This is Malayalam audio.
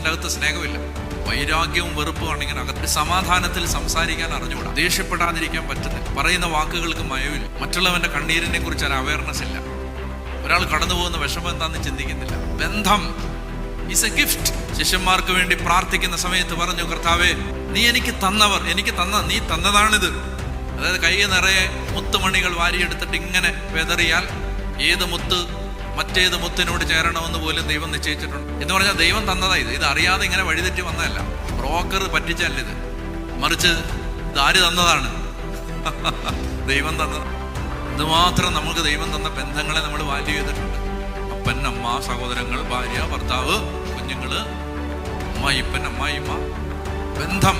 ജീവിതത്തിൻ്റെ അകത്ത് സ്നേഹമില്ല. വൈരാഗ്യവും വെറുപ്പുമാണ് ഇങ്ങനെ അകത്ത്. സമാധാനത്തിൽ സംസാരിക്കാൻ അറിഞ്ഞുകൂടാ, ദേഷ്യപ്പെടാതിരിക്കാൻ പറ്റുന്നില്ല, പറയുന്ന വാക്കുകൾക്ക് മയവില്ല, മറ്റുള്ളവൻ്റെ കണ്ണീരിനെ കുറിച്ച് ഒരു അവയർനെസ് ഇല്ല, ഒരാൾ കടന്നു പോകുന്ന വിഷമം എന്താണെന്ന് ചിന്തിക്കുന്നില്ല. ബന്ധം ഈസ് എ ഗിഫ്റ്റ്. ശിഷ്യന്മാർക്ക് വേണ്ടി പ്രാർത്ഥിക്കുന്ന സമയത്ത് പറഞ്ഞു, കർത്താവേ, നീ എനിക്ക് തന്നവർ, നീ തന്നതാണിത്. അതായത് കൈ നിറയെ മുത്തുമണികൾ വാരിയെടുത്തിട്ട് ഇങ്ങനെ വെതറിയാൽ ഏത് മുത്ത് മറ്റേത് മുത്തിനോട് ചേരണമെന്ന് പോലും ദൈവം നിശ്ചയിച്ചിട്ടുണ്ട് എന്ന് പറഞ്ഞാൽ ദൈവം തന്നതാ ഇത് അറിയാതെ ഇങ്ങനെ വഴിതെറ്റി വന്നതല്ല, ബ്രോക്കർ പറ്റിച്ചല്ല ഇത്, മറിച്ച് ഇതാര് തന്നതാണ്? ദൈവം തന്നത്. ഇതുമാത്രം നമുക്ക് ദൈവം തന്ന ബന്ധങ്ങളെ നമ്മൾ വാല്യൂ ചെയ്തിട്ടുണ്ട്. അപ്പൻ, അമ്മ, സഹോദരങ്ങൾ, ഭാര്യ, ഭർത്താവ്, കുഞ്ഞുങ്ങള്, അമ്മായിപ്പൻ, അമ്മായിമ്മ, ബന്ധം.